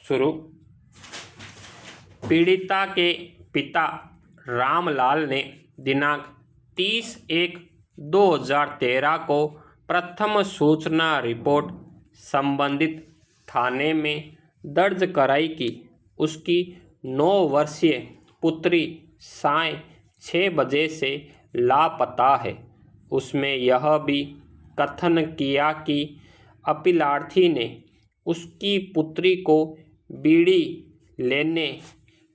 शुरू। पीड़िता के पिता रामलाल ने दिनांक 30/1/2013 को प्रथम सूचना रिपोर्ट संबंधित थाने में दर्ज कराई कि उसकी 9 वर्षीय पुत्री साय 6 बजे से लापता है। उसमें यह भी कथन किया कि अपीलार्थी ने उसकी पुत्री को बीड़ी लेने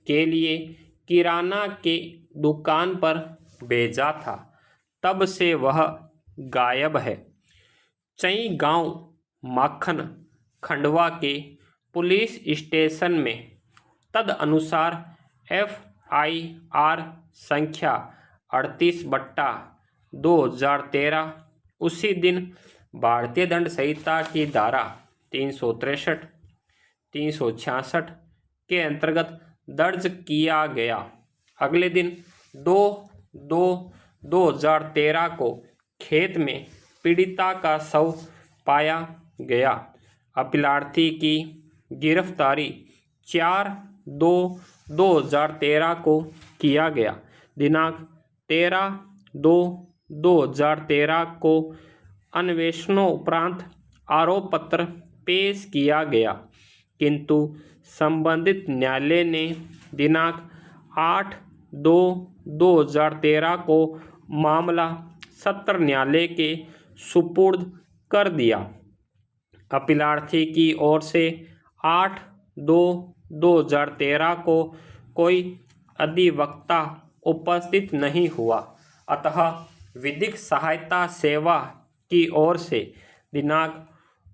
के लिए किराना के दुकान पर भेजा था, तब से वह गायब है। चई गांव माखन खंडवा के पुलिस स्टेशन में तदनुसार FIR संख्या 38/2013 उसी दिन भारतीय दंड संहिता की धारा 363, 366 के अंतर्गत दर्ज किया गया। अगले दिन 2/2/2013 को खेत में पीड़िता का शव पाया गया। अपीलार्थी की गिरफ्तारी 4/2/2013 को किया गया। दिनांक 13/2/2013 को अन्वेषणों उपरांत आरोप पत्र पेश किया गया, किंतु संबंधित न्यायालय ने दिनांक 8/2/2013 को मामला सत्र न्यायालय के सुपुर्द कर दिया। अपीलार्थी की ओर से 8/2/2013 को कोई अधिवक्ता उपस्थित नहीं हुआ, अतः विधिक सहायता सेवा की ओर से दिनांक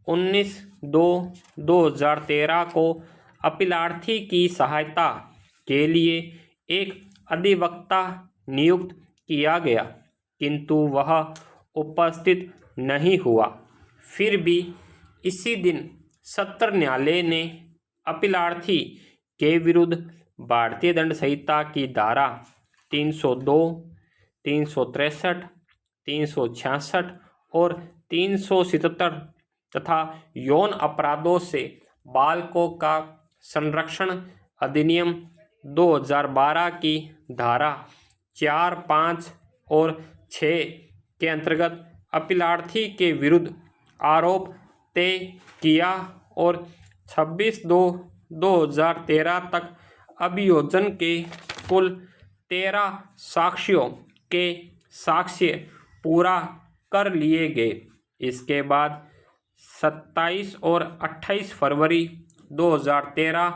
19/2/2013 को अपीलार्थी की सहायता के लिए एक अधिवक्ता नियुक्त किया गया, किंतु वह उपस्थित नहीं हुआ। फिर भी इसी दिन सत्र न्यायालय ने अपीलार्थी के विरुद्ध भारतीय दंड संहिता की धारा 302, 363, 366 और 377 तथा यौन अपराधों से बालकों का संरक्षण अधिनियम 2012 की धारा 4, 5 और 6 के अंतर्गत अपीलार्थी के विरुद्ध आरोप तय किया और 26/2/2013 तक अभियोजन के कुल 13 साक्ष्यों के साक्ष्य पूरा कर लिए गए। इसके बाद 27 और 28 फरवरी 2013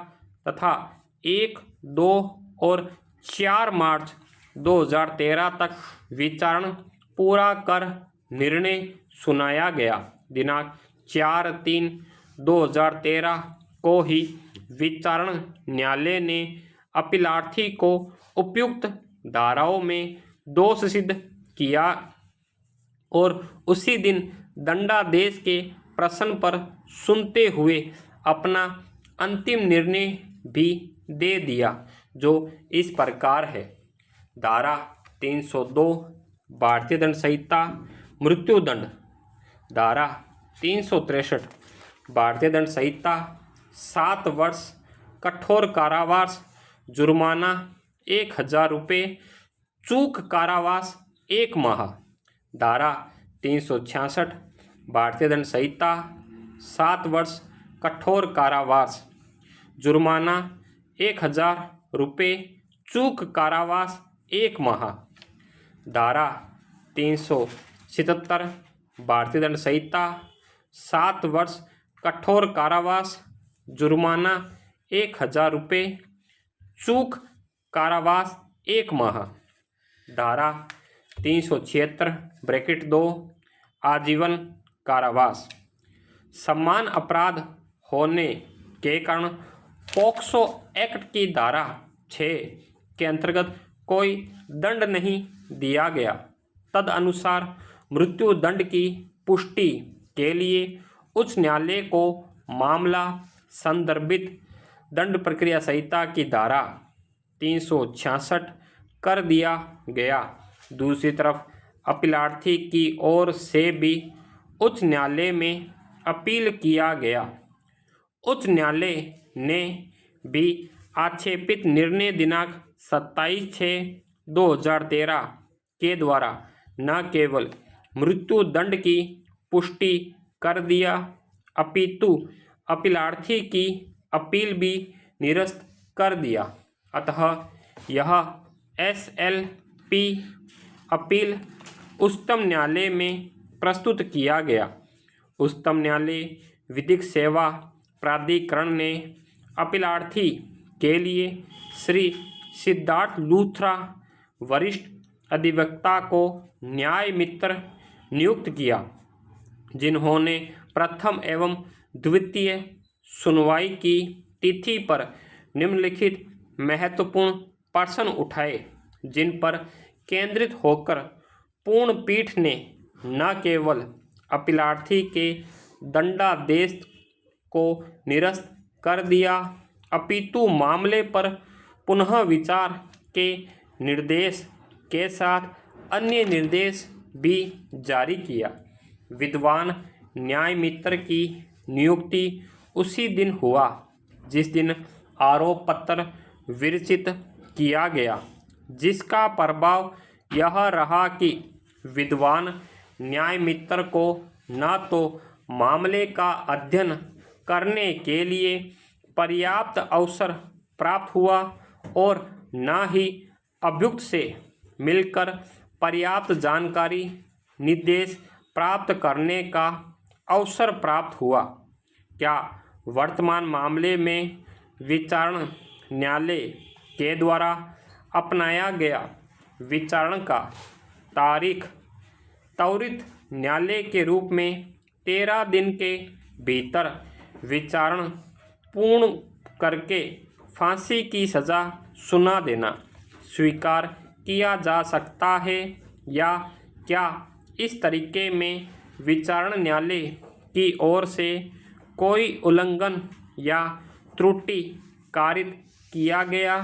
तथा 1, 2 और 4 मार्च 2013 तक विचारण पूरा कर निर्णय सुनाया गया। दिनांक 4/3/2013 को ही विचारण न्यायालय ने अपीलार्थी को उपयुक्त धाराओं में दोष सिद्ध किया और उसी दिन दंडादेश के प्रश्न पर सुनते हुए अपना अंतिम निर्णय भी दे दिया, जो इस प्रकार है। धारा 302 भारतीय दंड संहिता मृत्युदंड। धारा 363 भारतीय दंड संहिता 7 वर्ष कठोर कारावास, जुर्माना 1000 रुपये, चूक कारावास 1 माह। धारा 366 भारतीय दंड संहिता 7 वर्ष कठोर कारावास, जुर्माना 1000 रुपये, चूक कारावास 1 माह। धारा 377 भारतीय दंड संहिता 7 वर्ष कठोर कारावास, जुर्माना 1000 रुपये, चूक कारावास 1 माह। धारा 376(2) आजीवन कारावास। समान अपराध होने के कारण पॉक्सो एक्ट की धारा 6 के अंतर्गत कोई दंड नहीं दिया गया। तदनुसार मृत्युदंड की पुष्टि के लिए उच्च न्यायालय को मामला संदर्भित दंड प्रक्रिया संहिता की धारा 366 कर दिया गया। दूसरी तरफ अपीलार्थी की ओर से भी उच्च न्यायालय में अपील किया गया। उच्च न्यायालय ने भी आक्षेपित निर्णय दिनांक 27/6/2013 के द्वारा न केवल मृत्यु दंड की पुष्टि कर दिया अपितु अपीलार्थी की अपील भी निरस्त कर दिया। अतः यह SLP अपील उच्चतम न्यायालय में प्रस्तुत किया गया। उच्चतम न्यायालय विधिक सेवा प्राधिकरण ने अपीलार्थी के लिए श्री सिद्धार्थ लूथरा वरिष्ठ अधिवक्ता को न्याय मित्र नियुक्त किया, जिन्होंने प्रथम एवं द्वितीय सुनवाई की तिथि पर निम्नलिखित महत्वपूर्ण प्रश्न उठाए, जिन पर केंद्रित होकर पूर्ण पीठ ने न केवल अपीलार्थी के दंडादेश को निरस्त कर दिया अपितु मामले पर पुनः विचार के निर्देश के साथ अन्य निर्देश भी जारी किया। विद्वान न्याय मित्र की नियुक्ति उसी दिन हुआ जिस दिन आरोप पत्र विरचित किया गया, जिसका प्रभाव यह रहा कि विद्वान न्याय मित्र को न तो मामले का अध्ययन करने के लिए पर्याप्त अवसर प्राप्त हुआ और न ही अभियुक्त से मिलकर पर्याप्त जानकारी निर्देश प्राप्त करने का अवसर प्राप्त हुआ। क्या वर्तमान मामले में विचारण न्यायालय के द्वारा अपनाया गया विचारण का तारीख त्वरित न्यायालय के रूप में 13 दिन के भीतर विचारण पूर्ण करके फांसी की सज़ा सुना देना स्वीकार किया जा सकता है, या क्या इस तरीके में विचारण न्यायालय की ओर से कोई उल्लंघन या त्रुटि कारित किया गया।